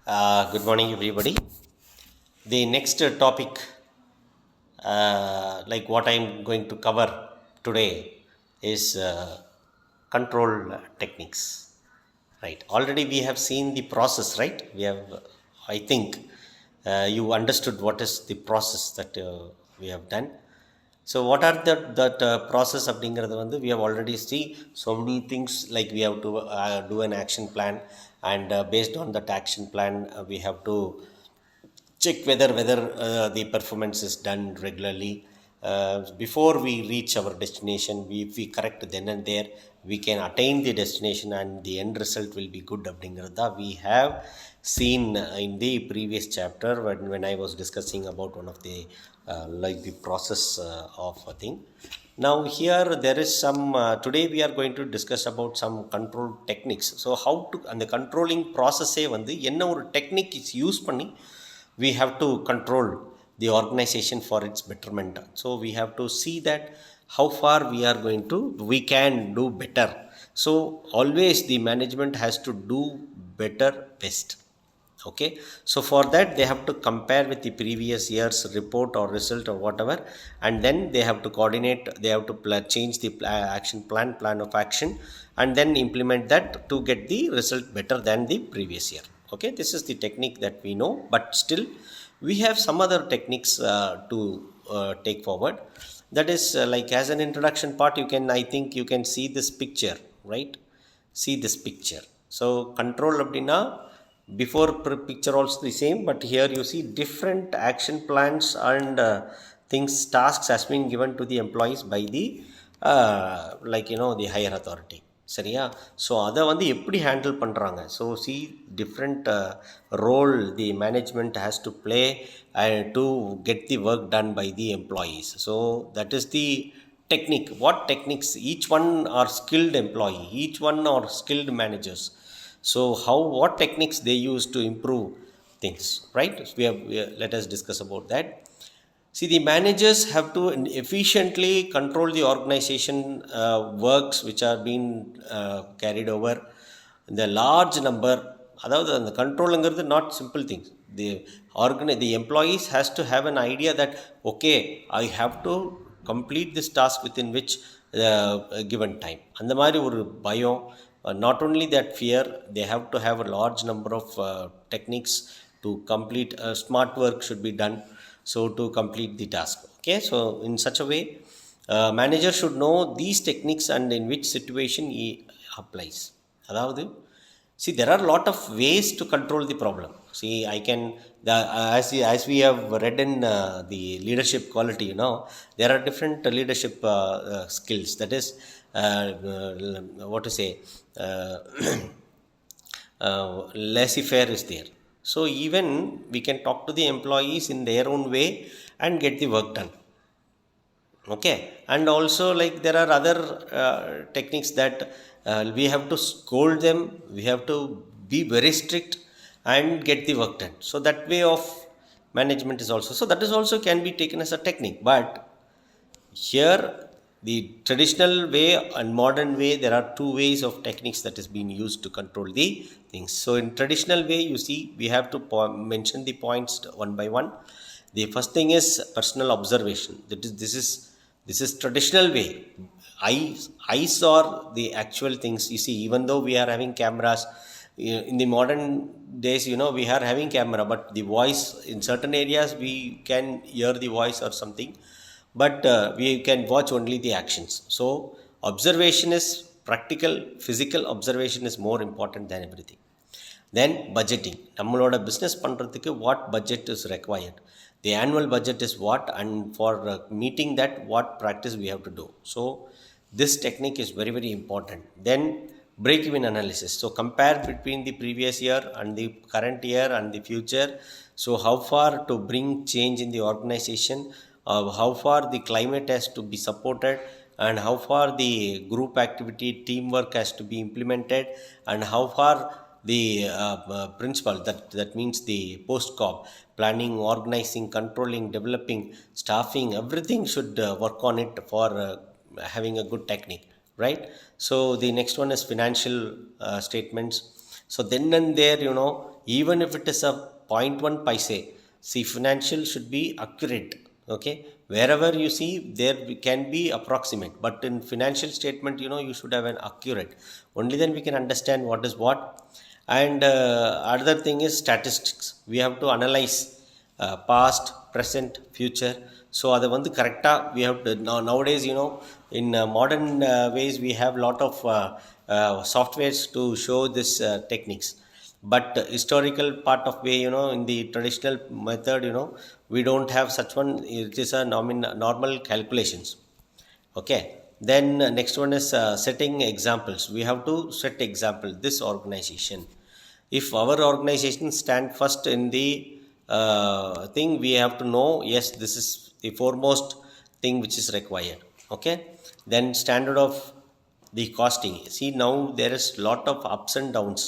Good morning, everybody. The next topic, like what I'm going to cover today, is control techniques. Right. Already we have seen the process, right? We have, I think, you understood what is the process that we have done. So what are that process அப்படிங்கிறது வந்து we have already see so many things, like we have to do an action plan, and based on that action plan we have to check whether the performance is done regularly before we reach our destination. If we correct then and there, we can attain the destination and the end result will be good அப்படிங்கிறதா we have seen in the previous chapter when I was discussing about one of the like the process of a thing. Now here there is some today we are going to discuss about some control techniques. So how to அந்த controlling process வந்து என்ன ஒரு technique is use பண்ணி we have to control the organization for its betterment. So we have to see that how far we can do better. So always the management has to do better best. Okay, so for that they have to compare with the previous year's report or result or whatever, and then they have to coordinate, they have to change the action plan of action, and then implement that to get the result better than the previous year. Okay, this is the technique that we know, but still we have some other techniques to take forward. That is like as an introduction part, I think you can see this picture, right? See this picture. So control abdina, before picture also the same, but here you see different action plans and things, tasks has been given to the employees by the the higher authority. சரியா? So அதை வந்து எப்படி handle பண்ணுறாங்க? So see different role the management has to play to get the work done by the employees. So that is the technique. What techniques? Each one are skilled employee, each one are skilled managers. So what techniques they use to improve things, right? Let us discuss about that. See, the managers have to efficiently control the organization works which are being carried over the large number. அதாவது அந்த கண்ட்ரோலுங்கிறது not simple things. The employees has to have an idea that okay, I have to complete this task within which given time. அந்த மாதிரி ஒரு பயம். Not only that fear, they have to have a large number of techniques to complete. Smart work should be done, so to complete the task. Okay, so in such a way manager should know these techniques and in which situation he applies. அதாவது see, there are a lot of ways to control the problem. See, as we have read in the leadership quality, there are different leadership skills. That is what to say, laissez-faire is there. So even we can talk to the employees in their own way and get the work done. Okay, and also like there are other techniques that we have to scold them, we have to be very strict and get the work done. So that way of management is also, so that is also can be taken as a technique. But here the traditional way and modern way, there are two ways of techniques that is being used to control the things. So in traditional way, you see, we have to mention the points one by one. The first thing is personal observation. This is traditional way. I saw the actual things. You see, even though we are having cameras in the modern days, we are having camera, but the voice in certain areas we can hear the voice or something, but we can watch only the actions. So observation is practical, physical observation is more important than everything. Then budgeting. நம்மளோட business பண்ணுறதுக்கு what budget is required, the annual budget is what, and for meeting that what practice we have to do. So this technique is very very important. Then break-even analysis. So compare between the previous year and the current year and the future. So how far to bring change in the organization, how far the climate has to be supported, and how far the group activity teamwork has to be implemented, and how far the principle, that means the post-COP, planning, organizing, controlling, developing, staffing, everything should work on it for having a good technique, right? So the next one is financial statements. So then and there, even if it is a point 0.1 paise. See, financial should be accurate. Okay, wherever you see there can be approximate, but in financial statement, you should have an accurate. Only then we can understand what is what. And other thing is statistics. We have to analyze past, present, future. So அதை வந்து கரெக்டாக we have to nowadays, in modern ways we have lot of softwares to show this techniques. But historical part of way, in the traditional method, we don't have such one. It is a normal calculations. Okay, then next one is setting examples. We have to set example. This organization, if our organization stand first in the thing, we have to know, yes, this is the foremost thing which is required. Okay, then standard of the costing. See, now there is lot of ups and downs.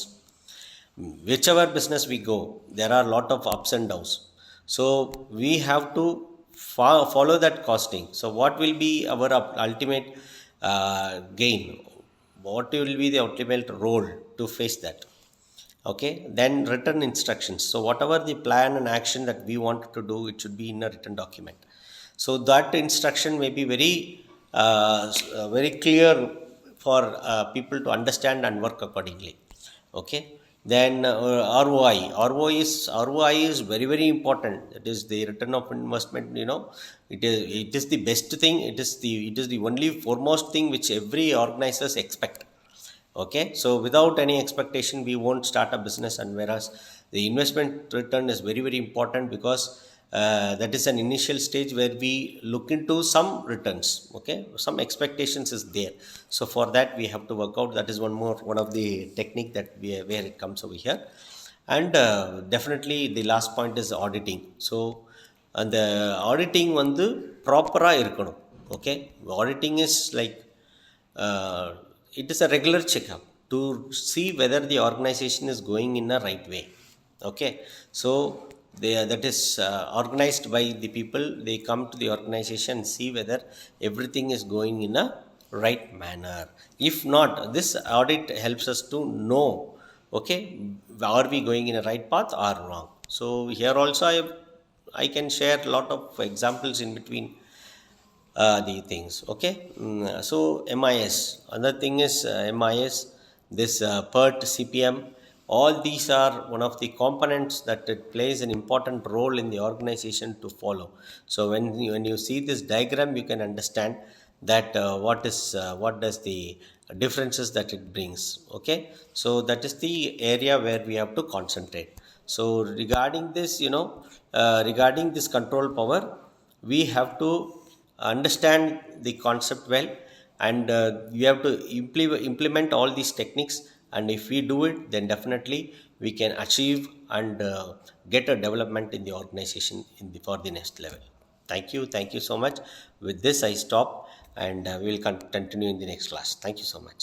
Whichever business we go, there are lot of ups and downs. So we have to follow that costing. So what will be our ultimate gain? What will be the ultimate role to face that? Okay, then written instructions. So whatever the plan and action that we want to do, it should be in a written document. So that instruction may be very clear for people to understand and work accordingly. Okay, then ROI is very, very important. That is the return of investment. It is the best thing. It is the only foremost thing which every organizers expect. Okay, so without any expectation we won't start a business. And whereas the investment return is very, very important, because that is an initial stage where we look into some returns. Okay, some expectations is there. So for that we have to work out. That is one of the technique that where it comes over here. And definitely the last point is auditing. So and the auditing வந்து ப்ராப்பராக இருக்கணும். Okay, auditing is like it is a regular checkup to see whether the organization is going in a right way. Okay, so that is organized by the people. They come to the organization, see whether everything is going in a right manner. If not, this audit helps us to know, okay, are we going in a right path or wrong. So here also I can share a lot of examples in between the things. Okay, so MIS, another thing is MIS, this PERT, CPM, all these are one of the components that it plays an important role in the organization to follow. So when you see this diagram, you can understand that what does the differences that it brings. Okay, so that is the area where we have to concentrate. So regarding this, regarding this control power, we have to understand the concept well, and you have to implement all these techniques. And if we do it, then definitely we can achieve and get a development in the organization for the next level. Thank you so much. With this I stop, and we will continue in the next class. Thank you so much.